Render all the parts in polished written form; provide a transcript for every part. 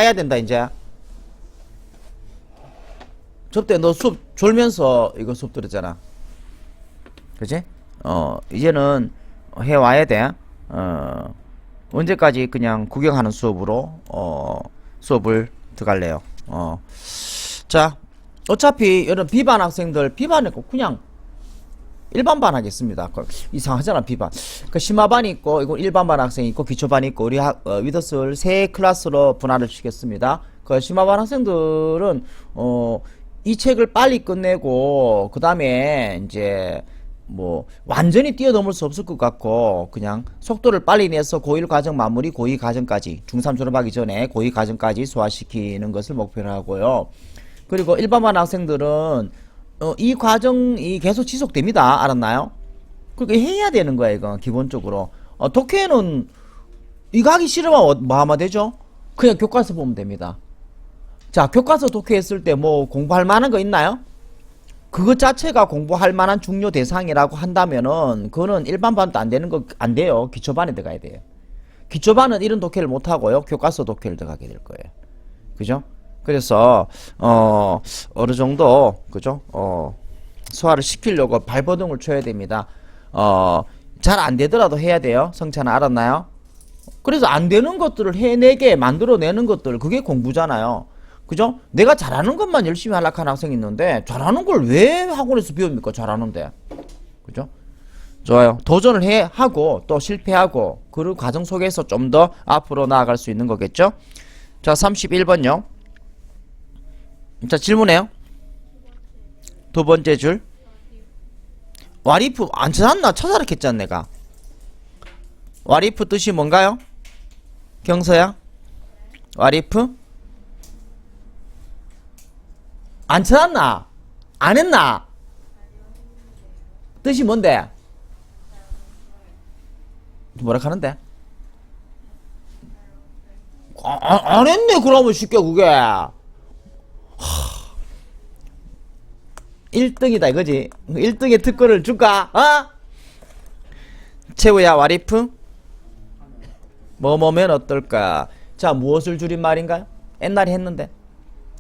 해야 된다 이제. 저때 너 수업 졸면서 이거 수업 들었잖아. 그치? 이제는 해와야 돼. 언제까지 그냥 구경하는 수업으로 수업을 들어갈래요. 자, 어차피 이런 비반 학생들 비반이고 그냥 일반반 하겠습니다. 이상하잖아 비반. 그 심화반이 있고 이거 일반반 학생이 있고 기초반이 있고 우리 위더스를 세 클래스로 분할을 시켰습니다. 그 심화반 학생들은 이 책을 빨리 끝내고 그 다음에 이제 뭐 완전히 뛰어넘을 수 없을 것 같고 그냥 속도를 빨리 내서 고1 과정 마무리 고2 과정까지 중3 졸업하기 전에 고2 과정까지 소화시키는 것을 목표로 하고요. 그리고 일반반 학생들은 이 과정이 계속 지속됩니다. 알았나요? 그렇게 해야 되는 거야 이거 기본적으로. 독해는 이거 하기 싫으면 뭐 하면 되죠? 그냥 교과서 보면 됩니다. 자, 교과서 독해했을 때 뭐 공부할 만한 거 있나요? 그것 자체가 공부할 만한 중요 대상이라고 한다면은 그거는 일반반도 안 되는 거 안 돼요. 기초반에 들어가야 돼요. 기초반은 이런 독해를 못 하고요. 교과서 독해를 들어가게 될 거예요. 그죠? 그래서 어느 정도 그죠? 소화를 시키려고 발버둥을 쳐야 됩니다. 잘 안 되더라도 해야 돼요. 성찬아 알았나요? 그래서 안 되는 것들을 해내게 만들어내는 것들 그게 공부잖아요. 그죠? 내가 잘하는 것만 열심히 하려고 하는 학생이 있는데 잘하는 걸 왜 학원에서 배웁니까? 잘하는데. 그죠? 좋아요. 도전을 하고 또 실패하고 그 과정 속에서 좀 더 앞으로 나아갈 수 있는 거겠죠? 자, 31번요. 자, 질문해요. 두 번째 줄. 와리프 안 찾았나? 찾아라 했잖아 내가. 와리프 뜻이 뭔가요? 경서야? 와리프? 안 찾았나? 안 했나? 뜻이 뭔데? 뭐라 하는데? 안 했네 그러면 쉽게 그게. 1등이다 이거지. 1등의 특권을 줄까? 최우야 와리프? 뭐뭐면 어떨까? 자, 무엇을 줄인 말인가요? 옛날에 했는데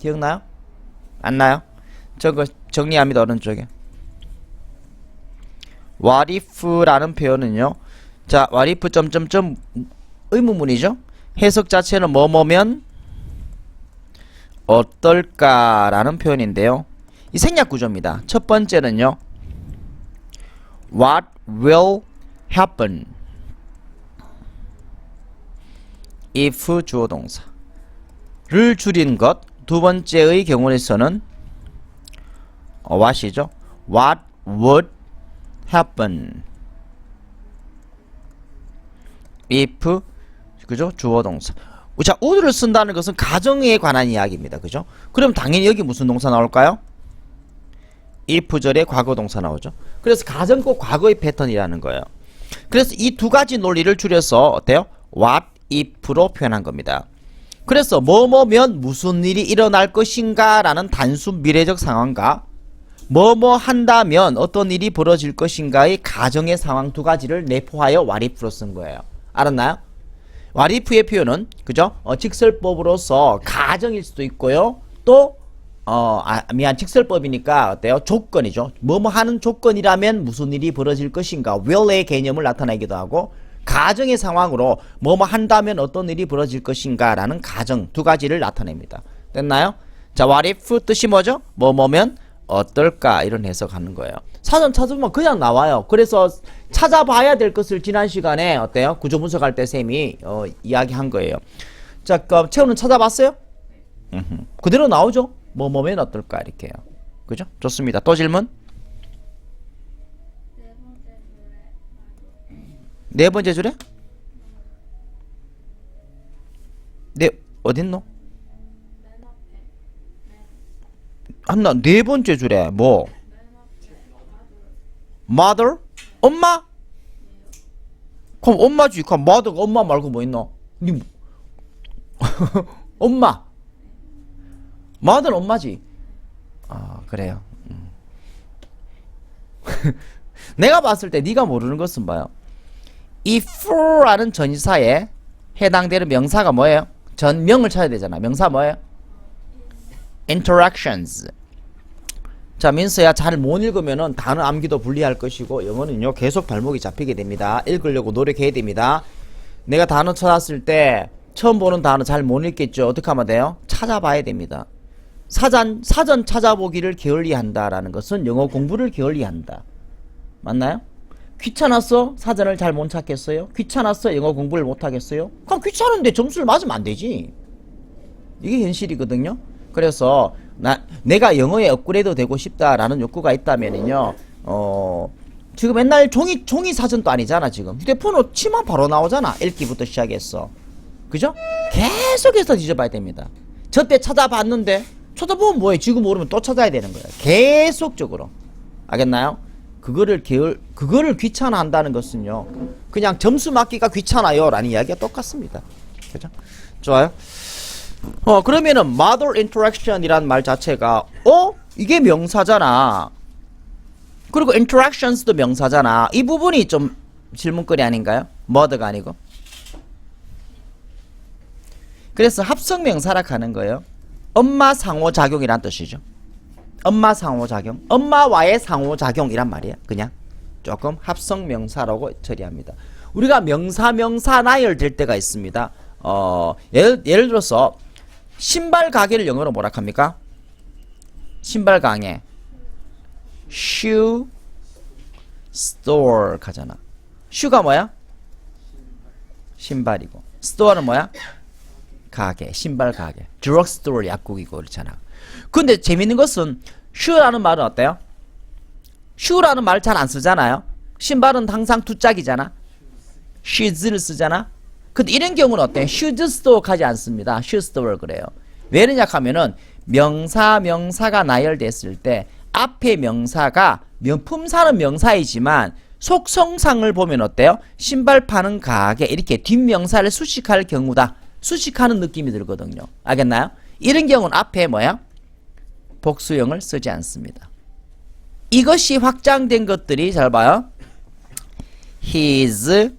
기억나요? 안 나요? 저거 정리합니다. 오른쪽에 와리프라는 표현은요, 자 와리프 점점점 의문문이죠. 해석 자체는 뭐뭐면 어떨까 라는 표현인데요, 이 생략 구조입니다. 첫 번째는요 What will happen if 주어 동사를 줄인 것. 두 번째의 경우에서는 what이죠. What would happen if 그죠? 주어 동사. 자, would를 쓴다는 것은 가정에 관한 이야기입니다. 그죠? 그럼 당연히 여기 무슨 동사 나올까요? if절에 과거 동사 나오죠. 그래서 가정 꼭 과거의 패턴이라는 거예요. 그래서 이 두 가지 논리를 줄여서 어때요? what if로 표현한 겁니다. 그래서 뭐뭐면 무슨 일이 일어날 것인가 라는 단순 미래적 상황과 뭐뭐 한다면 어떤 일이 벌어질 것인가의 가정의 상황 두 가지를 내포하여 와리프로 쓴 거예요. 알았나요? 와리프의 표현은 그죠? 직설법으로서 가정일 수도 있고요. 또 직설법이니까 어때요? 조건이죠. 뭐뭐 하는 조건이라면 무슨 일이 벌어질 것인가 will의 개념을 나타내기도 하고, 가정의 상황으로 뭐뭐 한다면 어떤 일이 벌어질 것인가 라는 가정 두 가지를 나타냅니다. 됐나요? 자, what if 뜻이 뭐죠? 뭐뭐면 어떨까 이런 해석하는 거예요. 사전 찾으면 그냥 나와요. 그래서 찾아봐야 될 것을 지난 시간에 어때요? 구조 분석할 때 쌤이 이야기한 거예요. 자, 채우는 찾아봤어요? 그대로 나오죠? 뭐뭐면 어떨까 이렇게요. 그죠? 좋습니다. 또 질문? 네 번째 줄에? 네, 어딨노? 한나, 네 번째 줄에, 뭐? mother? 엄마? 그럼 엄마지. 그럼 mother가 엄마 말고 뭐 있노? 엄마. mother는 엄마지. 그래요. 내가 봤을 때 네가 모르는 것은 뭐예요? 이 for라는 전치사에 해당되는 명사가 뭐예요? 전명을 찾아야 되잖아. 명사 뭐예요? interactions. 자, 민서야 잘 못 읽으면은 단어 암기도 불리할 것이고 영어는요 계속 발목이 잡히게 됩니다. 읽으려고 노력해야 됩니다. 내가 단어 찾았을 때 처음 보는 단어 잘 못 읽겠죠. 어떻게 하면 돼요? 찾아봐야 됩니다. 사전 찾아보기를 게을리한다라는 것은 영어 공부를 게을리한다. 맞나요? 귀찮았어? 사전을 잘 못 찾겠어요? 귀찮았어? 영어 공부를 못 하겠어요? 그럼 귀찮은데 점수를 맞으면 안 되지. 이게 현실이거든요. 그래서 내가 영어에 업그레이드 되고 싶다라는 욕구가 있다면은요, 지금 맨날 종이 사전도 아니잖아. 지금 휴대폰으로 치면 바로 나오잖아. 읽기부터 시작해서. 그죠? 계속해서 뒤져봐야 됩니다. 저때 찾아봤는데 찾아보면 뭐해? 지금 모르면 또 찾아야 되는 거야. 계속적으로. 알겠나요? 그거를 귀찮아한다는 것은요, 그냥 점수 맞기가 귀찮아요 라는 이야기가 똑같습니다. 그죠? 좋아요. 그러면은 model interaction 이란 말 자체가 이게 명사잖아. 그리고 interactions도 명사잖아. 이 부분이 좀 질문거리 아닌가요? mod가 아니고. 그래서 합성명사라 하는 거예요. 엄마 상호작용이란 뜻이죠. 엄마 상호작용, 엄마와의 상호작용이란 말이에요. 그냥 조금 합성명사라고 처리합니다. 우리가 명사 나열될 때가 있습니다. 예를 들어서 신발 가게를 영어로 뭐라 합니까? 신발 가게 shoe store 가잖아. shoe가 뭐야? 신발이고, store는 뭐야? 가게, 신발 가게. drugstore 약국이고 그렇잖아. 근데 재밌는 것은 shoe라는 말은 어때요? shoe라는 말 잘 안 쓰잖아요. 신발은 항상 두짝이잖아. shoes를 쓰잖아. 근데 이런 경우는 어때? shoe store 가지 않습니다. shoe store 그래요. 왜 그러냐 하면은 명사가 나열됐을 때 앞에 명사가 품사는 명사이지만 속성상을 보면 어때요? 신발 파는 가게 이렇게 뒷명사를 수식할 경우다. 수식하는 느낌이 들거든요. 알겠나요? 이런 경우는 앞에 뭐야? 복수형을 쓰지 않습니다. 이것이 확장된 것들이 잘 봐요. He's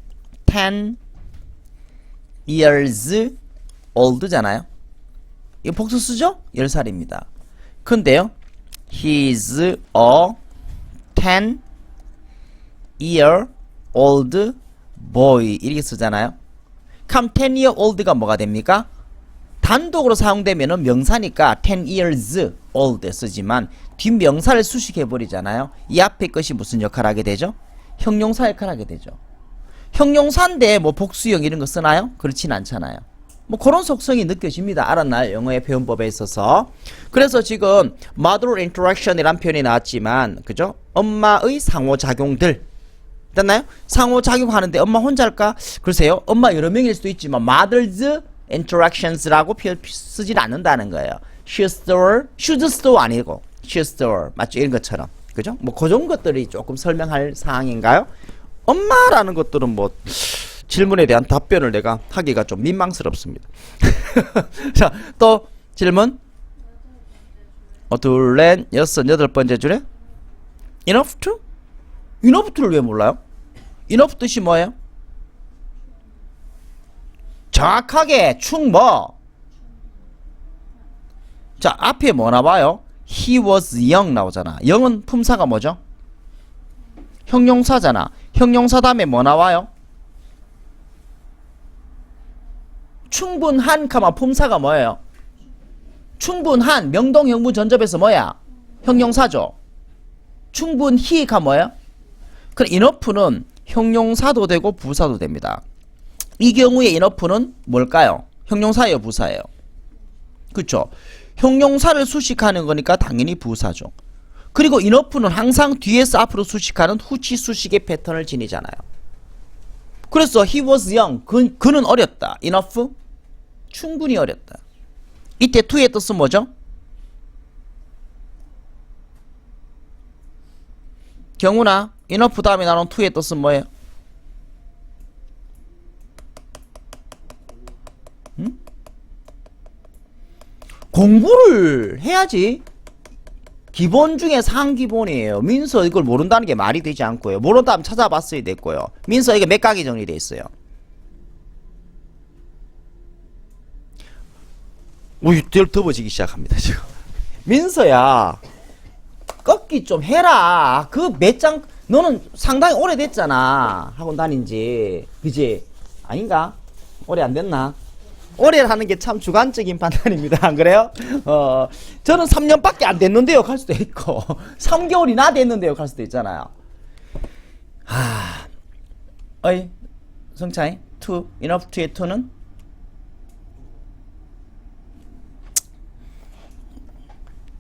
10 years old잖아요. 이거 복수 쓰죠? 10살입니다. 근데요. He's a 10 year old boy 이렇게 쓰잖아요. 그럼 10 year old가 뭐가 됩니까? 단독으로 사용되면은 명사니까 10 years old 쓰지만 뒷명사를 수식해버리잖아요. 이 앞에 것이 무슨 역할을 하게 되죠? 형용사 역할을 하게 되죠. 형용사인데 뭐 복수형 이런 거 쓰나요? 그렇진 않잖아요. 뭐 그런 속성이 느껴집니다. 알았나요? 영어의 표현법에 있어서. 그래서 지금 model interaction이란 표현이 나왔지만 그죠? 엄마의 상호작용들 됐나요? 상호작용하는데 엄마 혼자일까? 글쎄요. 엄마 여러 명일 수도 있지만 mother's interactions라고 쓰질 않는다는 거예요. shoe store 아니고 shoe store 맞죠? 이런 것처럼 그죠? 뭐 그런 것들이 조금 설명할 사항인가요? 엄마라는 것들은 뭐 질문에 대한 답변을 내가 하기가 좀 민망스럽습니다. 자, 또 질문. 둘, 넷, 여섯, 여덟 번째 줄에 enough to? enough to를 왜 몰라요? enough 뜻이 뭐예요? 정확하게 충뭐. 자, 앞에 뭐 나와요? He was young 나오잖아. young은 품사가 뭐죠? 형용사잖아. 형용사 다음에 뭐 나와요? 충분한 가마 품사가 뭐예요? 충분한 명동형부 전접에서 뭐야? 형용사죠. 충분히가 뭐예요? 그럼 enough는 형용사도 되고 부사도 됩니다. 이 경우에 enough는 뭘까요? 형용사예요, 부사예요? 그쵸? 형용사를 수식하는 거니까 당연히 부사죠. 그리고 enough는 항상 뒤에서 앞으로 수식하는 후치 수식의 패턴을 지니잖아요. 그래서 he was young. 그는 어렸다. enough? 충분히 어렸다. 이때 to의 뜻은 뭐죠? 경훈아, enough 다음에 나오는 to의 뜻은 뭐예요? 응? 공부를 해야지. 기본 중에 상기본이에요. 민서 이걸 모른다는 게 말이 되지 않고요. 모른다면 찾아봤어야 됐고요. 민서 이게 몇 강이 정리되어 있어요. 우유 더워지기 시작합니다 지금. 민서야 꺾기 좀 해라. 그 몇 장 너는 상당히 오래됐잖아 학원 다닌지. 그지? 아닌가? 오래 안 됐나? 오래 하는 게 참 주관적인 판단입니다. 안 그래요? 저는 3년밖에 안 됐는데요 갈 수도 있고 3개월이나 됐는데요 갈 수도 있잖아요. 어이 성차이 to enough to의 to는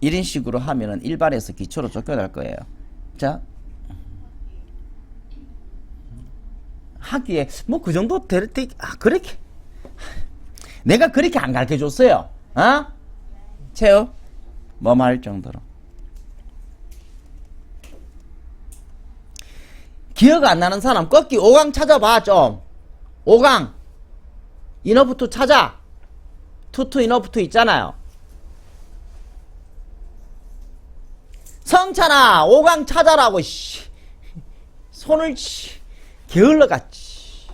이런 식으로 하면은 일반에서 기초로 쫓겨날 거예요. 자 하기에 뭐 그 정도 될 때 그렇게 내가 그렇게 안 가르쳐 줬어요. 어? 채요? 뭐 말 정도로. 기억 안 나는 사람 꺾기 5강 찾아봐 좀. 5강 이너부터 찾아. 투투 이너부터 있잖아요. 성찬아 5강 찾아라고 씨. 손을 게을러 갔지.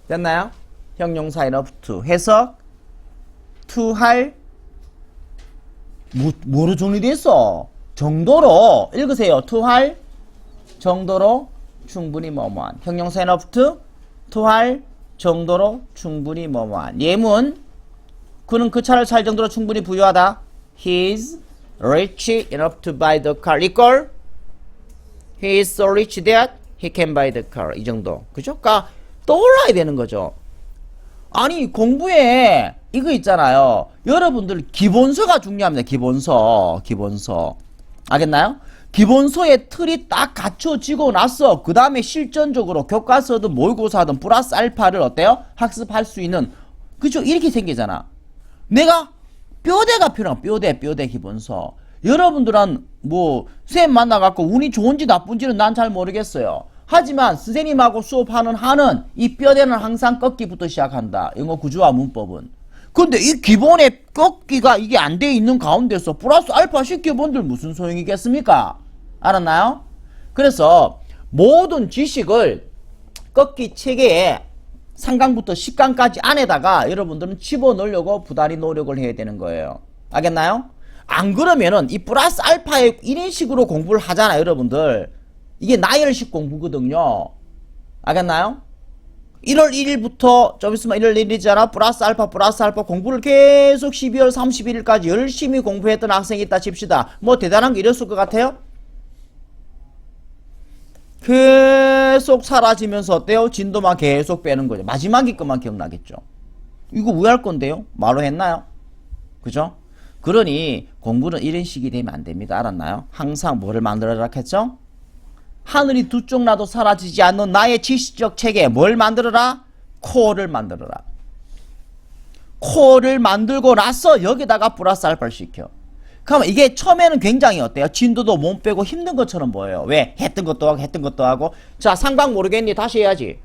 됐나요? 형용사 이너부터 해석 투할 뭐로 정리됐어? 정도로 읽으세요. 투할 정도로 충분히 뭐뭐한. 형용사 이너부터 투할 정도로 충분히 뭐뭐한. 예문 그는 그 차를 살 정도로 충분히 부유하다. He's rich enough to buy the car. 이걸 He is so rich that he can buy the car. 이 정도. 그죠? 그러니까 떠올라야 되는 거죠. 아니 공부에 이거 있잖아요. 여러분들 기본서가 중요합니다. 기본서. 알겠나요? 기본서의 틀이 딱 갖춰지고 나서 그 다음에 실전적으로 교과서든 모의고사든 플러스 알파를 어때요? 학습할 수 있는. 그죠? 이렇게 생기잖아. 내가 뼈대가 필요한 뼈대 기본서. 여러분들은 뭐 쌤 만나갖고 운이 좋은지 나쁜지는 난 잘 모르겠어요. 하지만 선생님하고 수업하는 한은 이 뼈대는 항상 꺾기부터 시작한다. 영어 구조와 문법은. 근데 이 기본의 꺾기가 이게 안 돼 있는 가운데서 플러스 알파 시켜본들 무슨 소용이겠습니까? 알았나요? 그래서 모든 지식을 꺾기 체계에 3강부터 10강까지 안에다가 여러분들은 집어넣으려고 부단히 노력을 해야 되는 거예요. 알겠나요? 안 그러면은 이 플러스 알파에 이런 식으로 공부를 하잖아요, 여러분들. 이게 나열식 공부거든요. 알겠나요? 1월 1일부터 좀 있으면 1월 1일이잖아. 플러스 알파 공부를 계속 12월 31일까지 열심히 공부했던 학생이 있다 칩시다. 뭐 대단한 게 이랬을 것 같아요? 계속 사라지면서 어때요? 진도만 계속 빼는 거죠. 마지막이 것만 기억나겠죠. 이거 왜 할 건데요? 말로 했나요? 그죠? 그러니 공부는 이런 식이 되면 안 됩니다. 알았나요? 항상 뭐를 만들어라 했죠? 하늘이 두 쪽 나도 사라지지 않는 나의 지식적 체계 뭘 만들어라? 코어를 만들어라. 코어를 만들고 나서 여기다가 플러스 알파를 시켜. 그러면 이게 처음에는 굉장히 어때요? 진도도 못 빼고 힘든 것처럼 보여요. 왜? 했던 것도 하고 자 3강 모르겠니? 다시 해야지.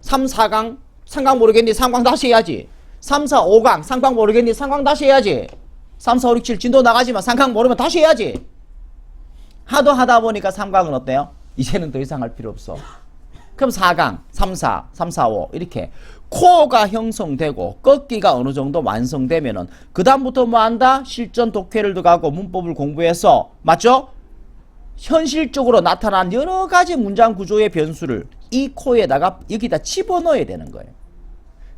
3, 4강 3강 모르겠니? 3강 다시 해야지. 3, 4, 5강 3강 모르겠니? 3강 다시 해야지. 3, 4, 5, 6, 7 진도 나가지만 3강 모르면 다시 해야지. 하다 보니까 3강은 어때요? 이제는 더 이상 할 필요 없어. 그럼 4강 3, 4, 5 이렇게 코어가 형성되고 꺾기가 어느 정도 완성되면은 그 다음부터 뭐 한다? 실전 독해를 들어가고 문법을 공부해서 맞죠? 현실적으로 나타난 여러 가지 문장 구조의 변수를 이 코어에다가 여기다 집어넣어야 되는 거예요.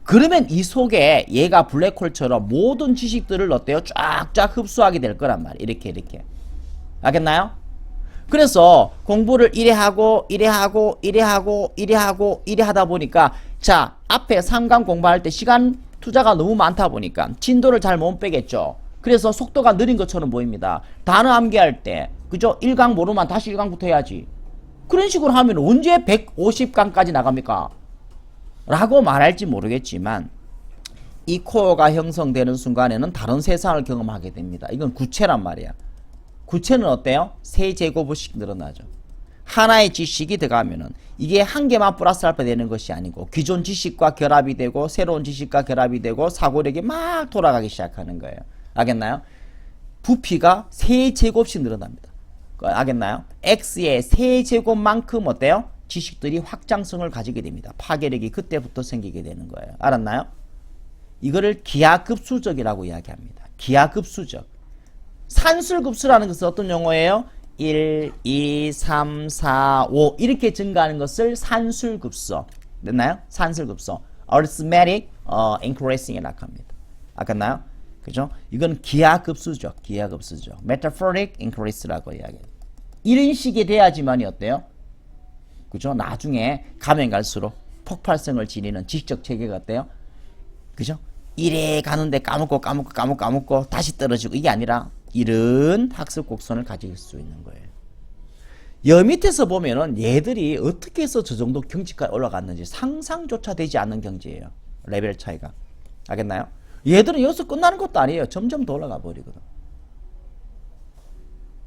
그러면 이 속에 얘가 블랙홀처럼 모든 지식들을 어때요? 쫙쫙 흡수하게 될 거란 말이에요. 이렇게. 알겠나요? 그래서 공부를 이래 하고 하다 보니까 자 앞에 3강 공부할 때 시간 투자가 너무 많다 보니까 진도를 잘 못 빼겠죠. 그래서 속도가 느린 것처럼 보입니다. 단어 암기할 때 그죠? 1강 모르면 다시 1강부터 해야지. 그런 식으로 하면 언제 150강까지 나갑니까? 라고 말할지 모르겠지만 이 코어가 형성되는 순간에는 다른 세상을 경험하게 됩니다. 이건 구체란 말이야. 구체는 어때요? 세제곱씩 늘어나죠. 하나의 지식이 들어가면은 이게 한 개만 플러스 알파 되는 것이 아니고 기존 지식과 결합이 되고 새로운 지식과 결합이 되고 사고력이 막 돌아가기 시작하는 거예요. 알겠나요? 부피가 세제곱씩 늘어납니다. 알겠나요? X의 세제곱만큼 어때요? 지식들이 확장성을 가지게 됩니다. 파괴력이 그때부터 생기게 되는 거예요. 알았나요? 이거를 기하급수적이라고 이야기합니다. 기하급수적. 산술급수라는 것은 어떤 용어예요? 1, 2, 3, 4, 5 이렇게 증가하는 것을 산술급수. 됐나요? 산술급수. arithmetic increasing이라고 합니다. 아까나요? 그죠? 이건 기하급수적. 기하급수적. metaphoric increase라고 이야기해요. 이런 식이 돼야지만이 어때요? 그죠? 나중에 가면 갈수록 폭발성을 지니는 지식적 체계가 어때요? 그죠? 이래 가는데 까먹고 다시 떨어지고 이게 아니라 이런 학습 곡선을 가질 수 있는 거예요. 여 밑에서 보면은 얘들이 어떻게 해서 저 정도 경지까지 올라갔는지 상상조차 되지 않는 경지예요. 레벨 차이가. 알겠나요? 얘들은 여기서 끝나는 것도 아니에요. 점점 더 올라가 버리거든.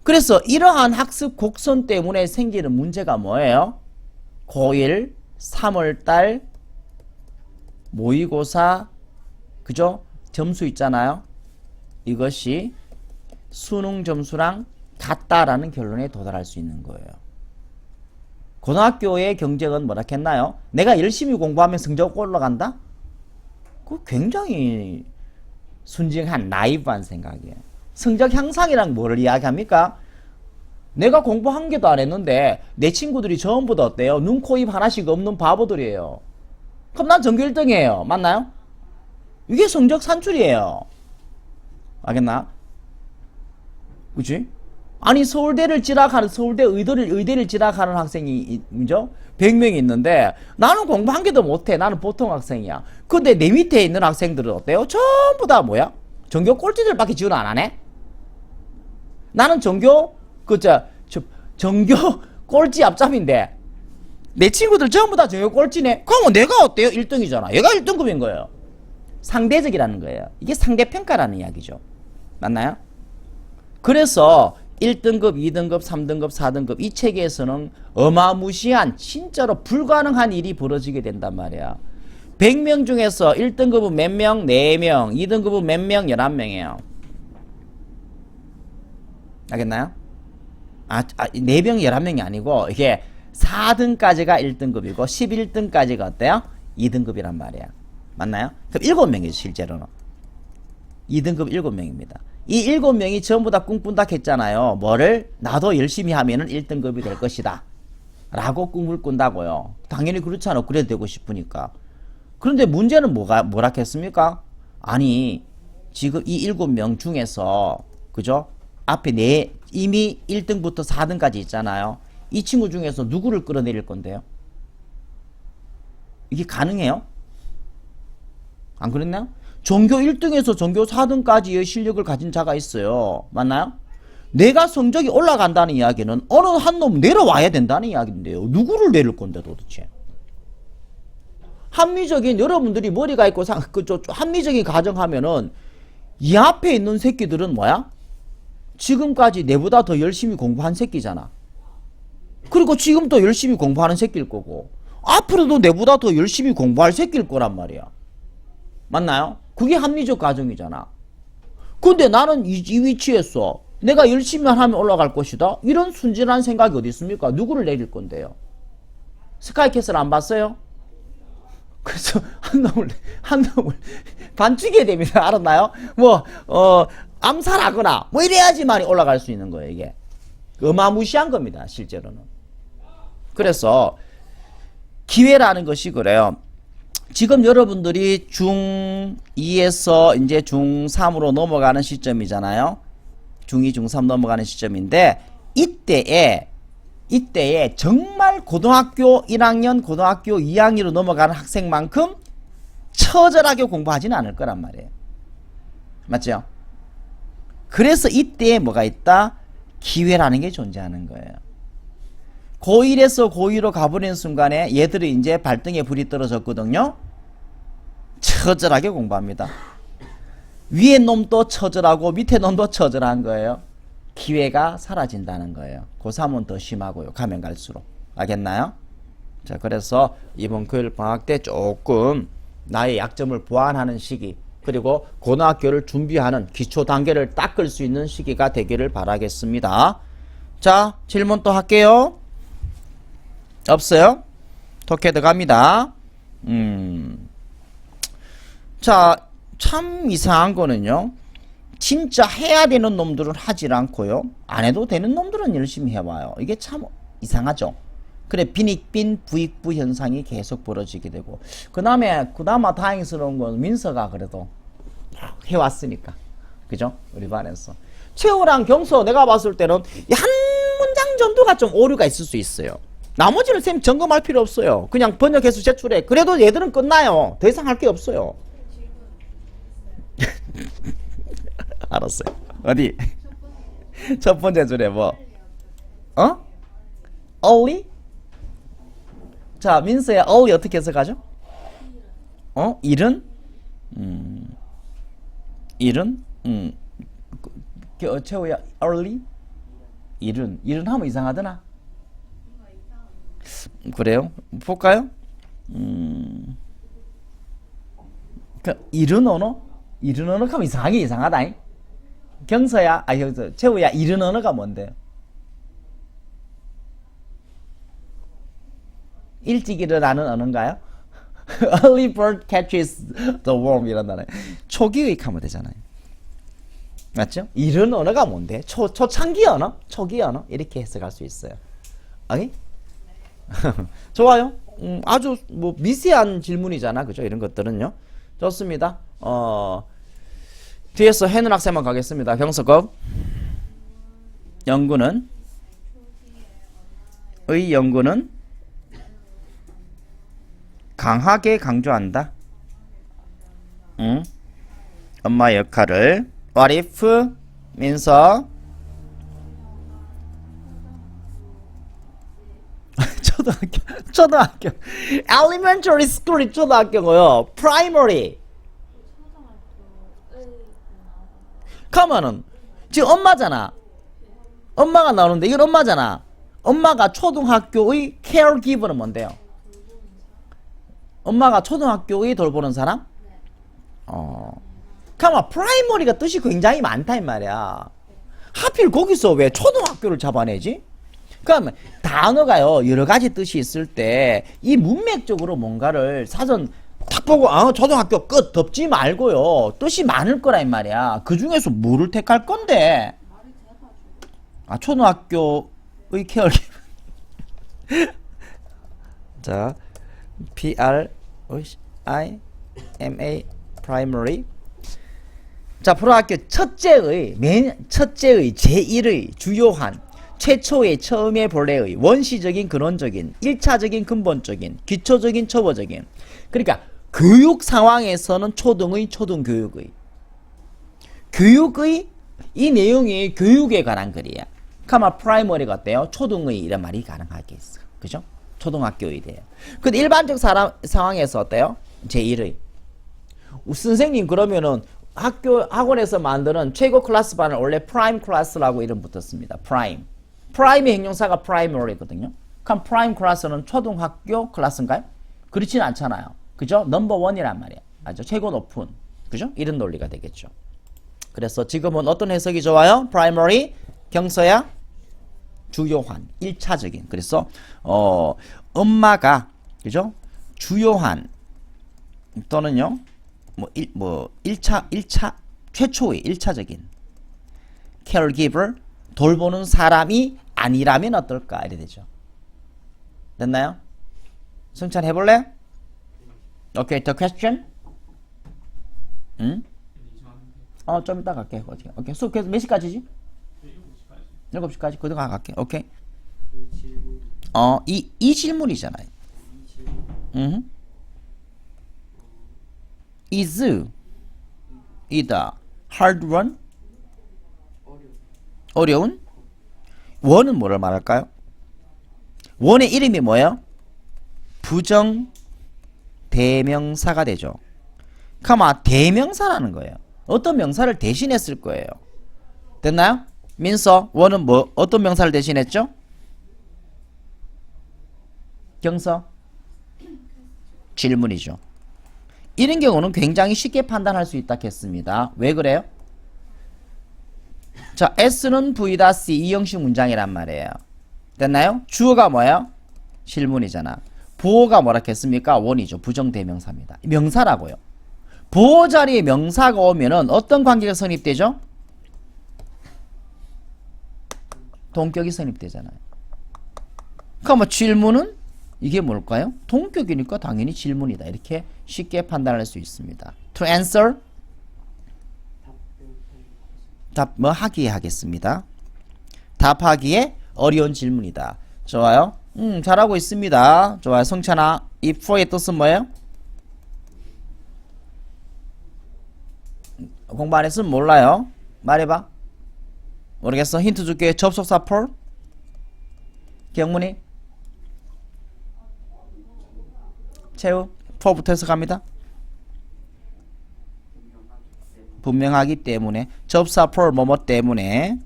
그래서 이러한 학습 곡선 때문에 생기는 문제가 뭐예요? 고1, 3월달, 모의고사, 그죠? 점수 있잖아요. 이것이 수능 점수랑 같다라는 결론에 도달할 수 있는 거예요. 고등학교의 경쟁은 뭐라 했나요? 내가 열심히 공부하면 성적 올라간다? 그거 굉장히 순진한 나이브한 생각이에요. 성적 향상이란 뭐를 이야기합니까? 내가 공부 한 개도 안 했는데 내 친구들이 전부 다 어때요? 눈, 코, 입 하나씩 없는 바보들이에요. 그럼 난 전교 1등이에요. 맞나요? 이게 성적 산출이에요. 알겠나? 그치? 아니 서울대를 진학하는 서울대 의대를 진학하는 학생이 그죠? 100명이 있는데 나는 공부 한 개도 못해. 나는 보통 학생이야. 근데 내 밑에 있는 학생들은 어때요? 전부 다 뭐야? 전교 꼴찌들밖에 지원 안 하네? 나는 전교 전교 꼴찌 앞잡인데 내 친구들 전부 다 전교 꼴찌네? 그러면 내가 어때요? 1등이잖아. 얘가 1등급인 거예요. 상대적이라는 거예요. 이게 상대평가라는 이야기죠. 맞나요? 그래서 1등급, 2등급, 3등급, 4등급 이 체계에서는 어마무시한 진짜로 불가능한 일이 벌어지게 된단 말이야. 100명 중에서 1등급은 몇 명? 4명. 2등급은 몇 명? 11명이에요. 알겠나요? 4명, 11명이 아니고 이게 4등까지가 1등급이고 11등까지가 어때요? 2등급이란 말이야. 맞나요? 그럼 7명이죠 실제로는. 2등급 7명입니다. 이 7명이 전부 다 꿈꾼다 했잖아요. 뭐를? 나도 열심히 하면은 1등급이 될 것이다 라고 꿈을 꾼다고요. 당연히 그렇잖아. 그래도 되고 싶으니까. 그런데 문제는 뭐라 했습니까? 아니 지금 이 7명 중에서 그죠? 앞에 이미 1등부터 4등까지 있잖아요. 이 친구 중에서 누구를 끌어내릴 건데요? 이게 가능해요? 안 그랬나요? 전교 1등에서 전교 4등까지의 실력을 가진 자가 있어요. 맞나요? 내가 성적이 올라간다는 이야기는 어느 한 놈 내려와야 된다는 이야기인데요. 누구를 내릴 건데 도대체? 합리적인 여러분들이 머리가 있고 합리적인 가정하면은 이 앞에 있는 새끼들은 뭐야? 지금까지 내보다 더 열심히 공부한 새끼잖아. 그리고 지금도 열심히 공부하는 새끼일 거고 앞으로도 내보다 더 열심히 공부할 새끼일 거란 말이야. 맞나요? 그게 합리적 가정이잖아. 근데 나는 이 위치에서 내가 열심히 하면 올라갈 것이다? 이런 순진한 생각이 어디 있습니까? 누구를 내릴 건데요? 스카이캐슬 안 봤어요? 그래서 한 놈을 반죽해야 됩니다. 알았나요? 암살하거나 이래야지만이 올라갈 수 있는 거예요. 이게 어마무시한 겁니다. 실제로는. 그래서 기회라는 것이 그래요. 지금 여러분들이 중2에서 이제 중3으로 넘어가는 시점이잖아요. 중2, 중3 넘어가는 시점인데 이때에 정말 고등학교 1학년, 고등학교 2학년으로 넘어가는 학생만큼 처절하게 공부하지는 않을 거란 말이에요. 맞죠? 그래서 이때에 뭐가 있다? 기회라는 게 존재하는 거예요. 고1에서 고2로 가버리는 순간에 얘들이 이제 발등에 불이 떨어졌거든요. 처절하게 공부합니다. 위에 놈도 처절하고 밑에 놈도 처절한 거예요. 기회가 사라진다는 거예요. 고3은 더 심하고요. 가면 갈수록. 알겠나요? 자, 그래서 이번 교일 방학 때 조금 나의 약점을 보완하는 시기, 그리고 고등학교를 준비하는 기초 단계를 닦을 수 있는 시기가 되기를 바라겠습니다. 자, 질문 또 할게요. 없어요? 토케드 갑니다. 자, 참 이상한 거는요. 진짜 해야 되는 놈들은 하질 않고요. 안 해도 되는 놈들은 열심히 해와요. 이게 참 이상하죠. 그래 빈익빈 부익부 현상이 계속 벌어지게 되고 그다음에 그나마 다행스러운 건 민서가 그래도 해왔으니까 그죠? 우리 반에서 최우랑 경서 내가 봤을 때는 한 문장 정도가 좀 오류가 있을 수 있어요. 나머지는 쌤 점검할 필요 없어요. 그냥 번역해서 제출해. 그래도 얘들은 끝나요. 더 이상 할 게 없어요. 알았어요. 어디? 첫 번째 줄에 뭐? 어? early? 자, 민서야 early 어떻게 해석하죠? 일은? 일은? 최호야 early? 일은 하면 이상하더나? 그래요? 볼까요? 이른 언어? 이른 언어 하면 이상하게 이상하다. 경서야, 최우야, 이른 언어가 뭔데요? 일찍 일어나는 언어인가요? Early bird catches the worm 이런 단어. 초기의익 하면 되잖아요. 맞죠? 이른 언어가 뭔데? 초창기 언어? 초기 언어? 이렇게 해석할 수 있어요. 오케이? 좋아요. 아주 뭐 미세한 질문이잖아. 그죠? 이런 것들은요. 좋습니다. 뒤에서 해는 학생만 가겠습니다. 경서급 연구는 의 연구는 강하게 강조한다. 엄마 역할을 What if 민서 초등학교 elementary school이 초등학교고요. primary 그러면은 지금 엄마잖아. 엄마가 나오는데 이건 엄마잖아. 엄마가 초등학교의 caregiver는 뭔데요? 엄마가 초등학교의 돌보는 사람? 그러면 primary가 뜻이 굉장히 많다 이 말이야. 하필 거기서 왜 초등학교를 잡아내지? 그러면 단어가요 여러 가지 뜻이 있을 때 이 문맥적으로 뭔가를 사전 딱 보고 초등학교 끝 덮지 말고요 뜻이 많을 거라 이 말이야. 그 중에서 뭐를 택할 건데? 초등학교의 케어기 자 PRIMA primary 자 프로학교 첫째의 제1의 주요한 최초의 처음의 본래의 원시적인 근원적인 1차적인 근본적인 기초적인 초보적인 그러니까 교육 상황에서는 초등의 초등교육의 교육의 이 내용이 교육에 관한 글이야. 그러면 프라이머리가 어때요? 초등의 이런 말이 가능하겠어. 그죠? 초등학교에 대해. 근데 일반적 상황에서 어때요? 제1의 선생님 그러면은 학원에서 만드는 최고 클래스반을 원래 프라임 클래스라고 이름 붙었습니다. 프라임의 형용사가 프라이머리거든요. 그럼 프라임 클래스는 초등학교 클래스인가요? 그렇지는 않잖아요. 그죠? 넘버 원이란 말이야. 아주 최고 높은. 그죠? 이런 논리가 되겠죠. 그래서 지금은 어떤 해석이 좋아요? 프라이머리 경서야 주요한 1차적인. 그래서 엄마가 그죠? 주요한 또는요. 1차 최초의 1차적인 caregiver 돌보는 사람이 아니라면 어떨까 이래 되죠. 됐나요? 승찬 해볼래? 오케이, the question? 좀 이따 갈게. 오케이, 수업 계속 몇 시까지지? 7시까지? 그동안 갈게. 오케이. 이 질문이잖아요. is 이다 hard one? 어려운? 원은 뭐를 말할까요? 원의 이름이 뭐예요? 부정 대명사가 되죠. 그럼 대명사라는 거예요. 어떤 명사를 대신했을 거예요. 됐나요? 민서 원은 뭐 어떤 명사를 대신했죠? 경서 질문이죠. 이런 경우는 굉장히 쉽게 판단할 수 있다 했습니다. 왜 그래요? 자, S는 V다 C 이 형식 문장이란 말이에요. 됐나요? 주어가 뭐예요? 실문이잖아. 보어가 뭐라 했습니까? 원이죠. 부정대명사입니다. 명사라고요. 보호 자리에 명사가 오면은 어떤 관계가 성립되죠? 동격이 성립되잖아요. 그럼 질문은 이게 뭘까요? 동격이니까 당연히 질문이다. 이렇게 쉽게 판단할 수 있습니다. To answer 답 뭐 하기에 하겠습니다. 답하기에 어려운 질문이다. 좋아요. 잘하고 있습니다. 좋아요. 성찬아, 이 for의 뜻은 뭐예요? 공부 안 했으면 몰라요. 말해봐. 모르겠어. 힌트 줄게. 접속사 for. 경문이. 채우. for부터 해서 갑니다. 분명하기 때문에. 접사 for 뭐뭐 때문에.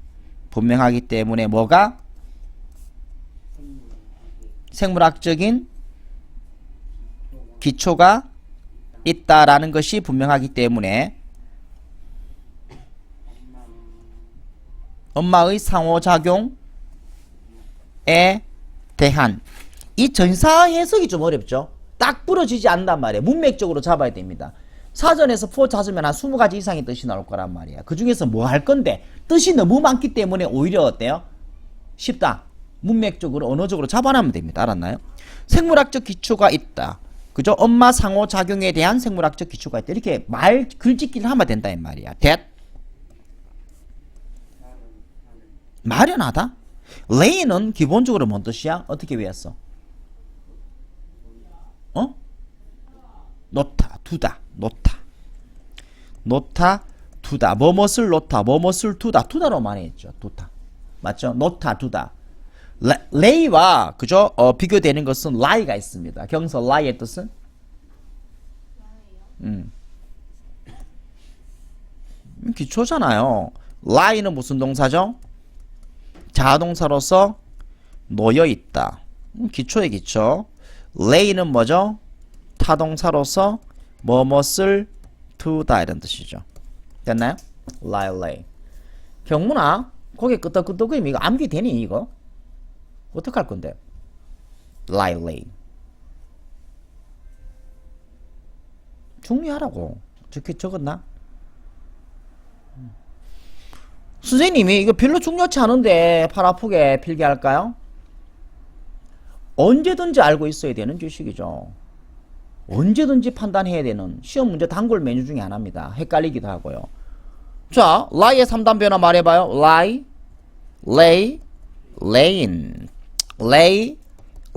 분명하기 때문에 뭐가? 생물학적인 기초가 있다라는 것이 분명하기 때문에 엄마의 상호작용에 대한 이 전사 해석이 좀 어렵죠. 딱 부러지지 않단 말이에요. 문맥적으로 잡아야 됩니다. 사전에서 포 찾으면 한 20가지 이상의 뜻이 나올 거란 말이야. 그 중에서 뭐 할 건데 뜻이 너무 많기 때문에 오히려 어때요? 쉽다. 문맥적으로 언어적으로 잡아내면 됩니다. 알았나요? 생물학적 기초가 있다. 그죠? 엄마 상호작용에 대한 생물학적 기초가 있다. 이렇게 글짓기를 하면 된다 이 말이야. that 마련하다. lay는 기본적으로 뭔 뜻이야? 어떻게 외웠어? 놓다, 두다, 놓다, 두다. 뭐뭇을 놓다, 뭐뭇을 두다. 두다로 많이 했죠. 두다. 맞죠? 놓다, 두다. lay와 그죠? 비교되는 것은 lie가 있습니다. 경서 lie의 뜻은? 기초잖아요. lie는 무슨 동사죠? 자동사로서 놓여 있다. 기초의 기초. lay는 뭐죠? 타동사로서 뭐뭇을 두다 이런 뜻이죠. 됐나요? lay. 경문아, 고개 끄덕끄덕거리면 이거 암기되니 이거? 어떡할 건데? lay. 정리하라고. 적었나? 선생님이 이거 별로 중요치 않은데 팔 아프게 필기할까요? 언제든지 알고 있어야 되는 지식이죠. 언제든지 판단해야 되는 시험 문제 단골 메뉴 중에 하나입니다. 헷갈리기도 하고요. 자, lie의 3단 변화 말해봐요. lie, lay, layin, lay,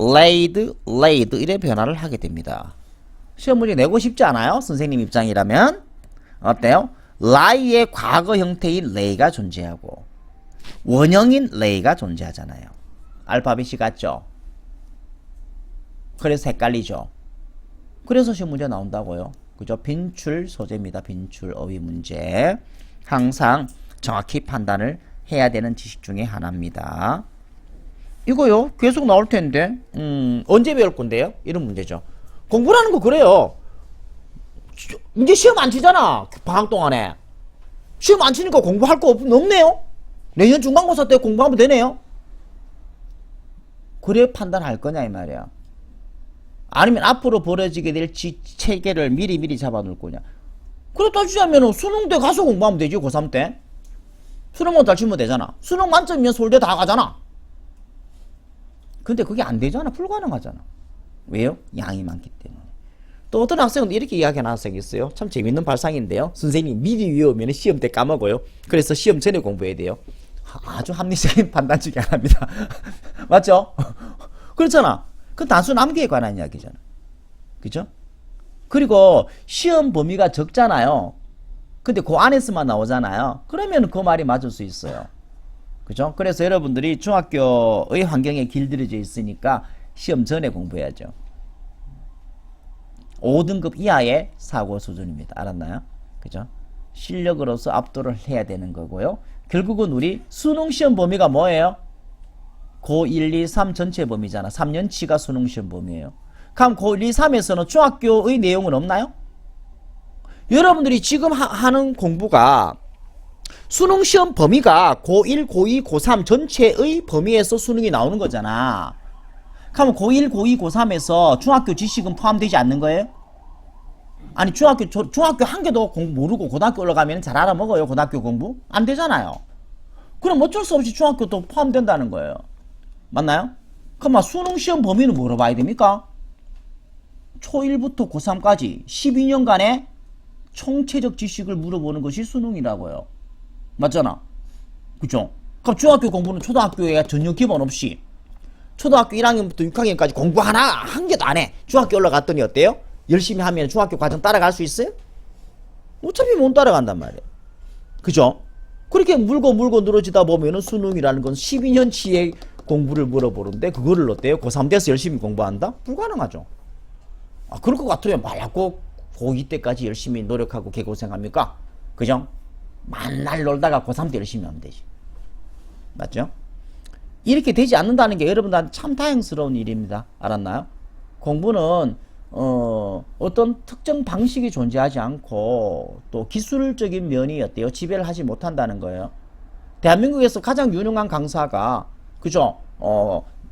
laid, laid 이런 변화를 하게 됩니다. 시험 문제 내고 싶지 않아요? 선생님 입장이라면 어때요? lie의 과거 형태인 lay가 존재하고 원형인 lay가 존재하잖아요. 알파벳이 같죠? 그래서 헷갈리죠. 그래서 시험 문제 나온다고요. 그죠? 빈출 소재입니다. 빈출 어휘 문제. 항상 정확히 판단을 해야 되는 지식 중에 하나입니다. 이거요. 계속 나올 텐데. 언제 배울 건데요? 이런 문제죠. 공부라는 거 그래요. 이제 시험 안 치잖아. 방학 동안에. 시험 안 치니까 공부할 거 없네요. 내년 중간고사 때 공부하면 되네요. 그래 판단할 거냐 이 말이야. 아니면 앞으로 벌어지게 될 체계를 미리 잡아놓을 거냐. 그래 따지자면 수능 때 가서 공부하면 되지. 고3 때. 수능만 잘 치면 되잖아. 수능 만점이면 서울대 다 가잖아. 근데 그게 안 되잖아. 불가능하잖아. 왜요? 양이 많기 때문에. 또 어떤 학생은 이렇게 이야기하는 학생이 있어요. 참 재밌는 발상인데요. 선생님 미리 외우면 시험 때 까먹어요. 그래서 시험 전에 공부해야 돼요. 아주 합리적인 판단 중에 하나입니다. 맞죠? 그렇잖아. 그건 단순 암기에 관한 이야기잖아. 그죠? 그리고 시험 범위가 적잖아요. 근데 그 안에서만 나오잖아요. 그러면 그 말이 맞을 수 있어요. 그죠? 그래서 여러분들이 중학교의 환경에 길들여져 있으니까 시험 전에 공부해야죠. 5등급 이하의 사고 수준입니다. 알았나요? 그죠? 실력으로서 압도를 해야 되는 거고요. 결국은 우리 수능 시험 범위가 뭐예요? 고 1, 2, 3 전체 범위잖아. 3년치가 수능 시험 범위예요. 그럼 고 1, 2, 3에서는 중학교의 내용은 없나요? 여러분들이 지금 하는 공부가 수능 시험 범위가 고1, 고2, 고3 전체의 범위에서 수능이 나오는 거잖아. 그럼 고1, 고2, 고3에서 중학교 지식은 포함되지 않는 거예요? 아니 중학교 한 개도 공부 모르고 고등학교 올라가면 잘 알아먹어요. 고등학교 공부? 안 되잖아요. 그럼 어쩔 수 없이 중학교도 포함된다는 거예요. 맞나요? 그럼 수능 시험 범위는 뭐로 봐야 됩니까? 초1부터 고3까지 12년간의 총체적 지식을 물어보는 것이 수능이라고요. 맞잖아. 그죠? 그럼 중학교 공부는 초등학교에 전혀 기본 없이 초등학교 1학년부터 6학년까지 공부 한 개도 안 해. 중학교 올라갔더니 어때요? 열심히 하면 중학교 과정 따라갈 수 있어요? 어차피 못 따라간단 말이에요. 그죠? 그렇게 물고 늘어지다 보면은 수능이라는 건 12년치의 공부를 물어보는데 그거를 어때요? 고3 돼서 열심히 공부한다? 불가능하죠. 그럴 것 같으면 말고 고2 때까지 열심히 노력하고 개고생합니까? 그죠? 만날 놀다가 고3 때 열심히 하면 되지. 맞죠? 이렇게 되지 않는다는 게 여러분들한테 참 다행스러운 일입니다. 알았나요? 공부는 어떤 특정 방식이 존재하지 않고 또 기술적인 면이 어때요? 지배를 하지 못한다는 거예요. 대한민국에서 가장 유능한 강사가 그죠?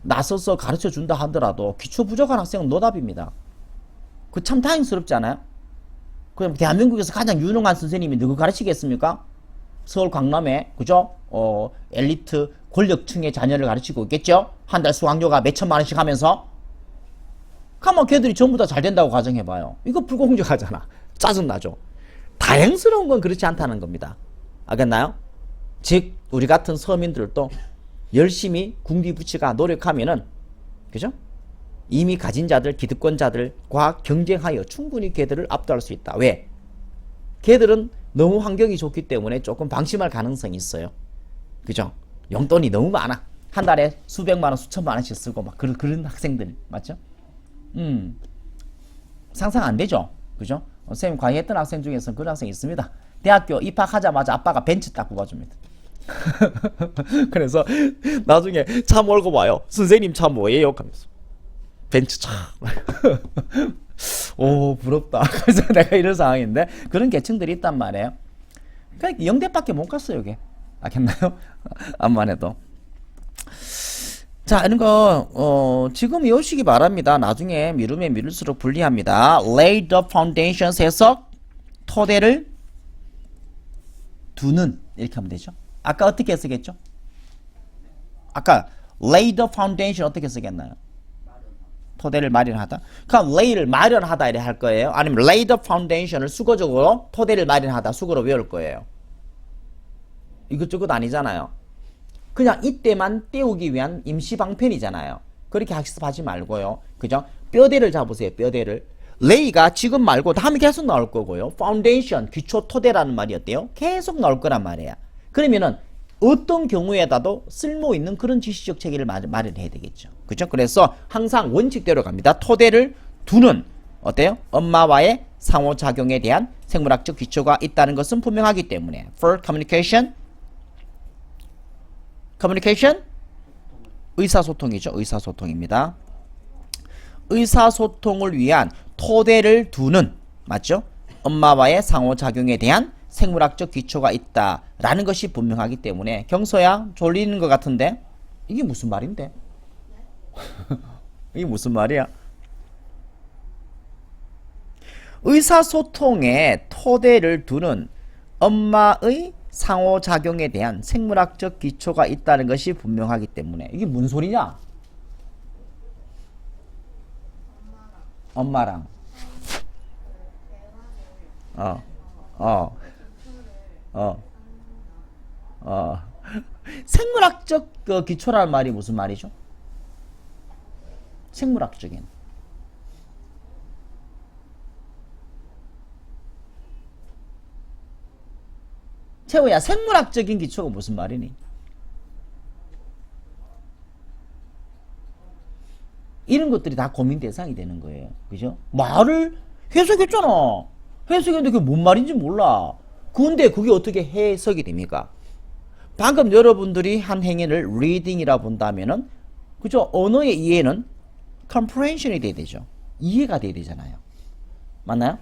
나서서 가르쳐 준다 하더라도 기초 부족한 학생은 노답입니다. 그 참 다행스럽지 않아요? 그럼 대한민국에서 가장 유능한 선생님이 누구 가르치겠습니까? 서울 강남에 그죠? 엘리트 권력층의 자녀를 가르치고 있겠죠? 한 달 수강료가 몇 천만 원씩 하면서 가만 걔들이 전부 다 잘 된다고 가정해봐요. 이거 불공정하잖아. 짜증나죠? 다행스러운 건 그렇지 않다는 겁니다. 알겠나요? 즉 우리 같은 서민들도 열심히 궁디부치가 노력하면은 그죠? 이미 가진 자들, 기득권자들과 경쟁하여 충분히 걔들을 압도할 수 있다. 왜? 걔들은 너무 환경이 좋기 때문에 조금 방심할 가능성이 있어요. 그죠? 용돈이 너무 많아. 한 달에 수백만 원, 수천만 원씩 쓰고 막 그런 학생들 맞죠? 상상 안 되죠? 그죠? 선생님 강의했던 학생 중에서 그런 학생이 있습니다. 대학교 입학하자마자 아빠가 벤츠 딱 뽑아줍니다. 그래서 나중에 차 몰고 와요. 선생님 차 뭐예요? 하면서 벤츠 차. 오 부럽다. 그래서 내가 이런 상황인데 그런 계층들이 있단 말이에요. 그러니까 영대밖에 못 갔어요 이게. 알겠나요? 암만 해도. 자 이런 거 지금 외우시기 바랍니다. 나중에 미루면 미룰수록 불리합니다. Lay the foundations 해서 토대를 두는 이렇게 하면 되죠. 아까 어떻게 쓰겠죠? 아까 lay the foundation 어떻게 쓰겠나요? 토대를 마련하다. 그럼 lay를 마련하다 이래 할 거예요. 아니면 lay the foundation을 수거적으로 토대를 마련하다 수거로 외울 거예요. 이것저것 아니잖아요. 그냥 이때만 때우기 위한 임시방편이잖아요. 그렇게 학습하지 말고요. 그죠? 뼈대를 잡으세요. 뼈대를. lay가 지금 말고 다음에 계속 나올 거고요. foundation, 기초 토대라는 말이 어때요? 계속 나올 거란 말이에요. 그러면은 어떤 경우에다도 쓸모 있는 그런 지식적 체계를 마련해야 되겠죠. 그죠? 그래서 항상 원칙대로 갑니다. 토대를 두는 어때요? 엄마와의 상호작용에 대한 생물학적 기초가 있다는 것은 분명하기 때문에 for communication 의사소통이죠. 의사소통입니다. 의사소통을 위한 토대를 두는 맞죠? 엄마와의 상호작용에 대한 생물학적 기초가 있다라는 것이 분명하기 때문에 경서야 졸리는 것 같은데 이게 무슨 말인데? 이게 무슨 말이야? 의사소통의 토대를 두는 엄마의 상호작용에 대한 생물학적 기초가 있다는 것이 분명하기 때문에 이게 무슨 소리냐? 엄마랑 생물학적 기초라는 말이 무슨 말이죠? 생물학적인 채호야 생물학적인 기초가 무슨 말이니? 이런 것들이 다 고민 대상이 되는 거예요. 그죠? 말을 해석했잖아. 해석했는데 그게 뭔 말인지 몰라. 근데 그게 어떻게 해석이 됩니까? 방금 여러분들이 한 행위를 reading이라 본다면은 그죠? 언어의 이해는 comprehension이 돼야 되죠. 이해가 돼야 되잖아요. 맞나요?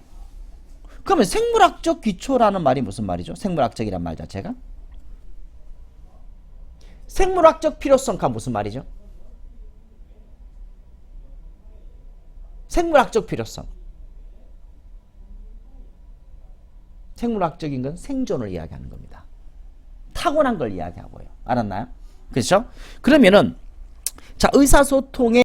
그러면 생물학적 기초라는 말이 무슨 말이죠? 생물학적이란 말 자체가? 생물학적 필요성가 무슨 말이죠? 생물학적 필요성. 생물학적인 건 생존을 이야기하는 겁니다. 타고난 걸 이야기하고요. 알았나요? 그렇죠? 그러면은 자, 의사소통의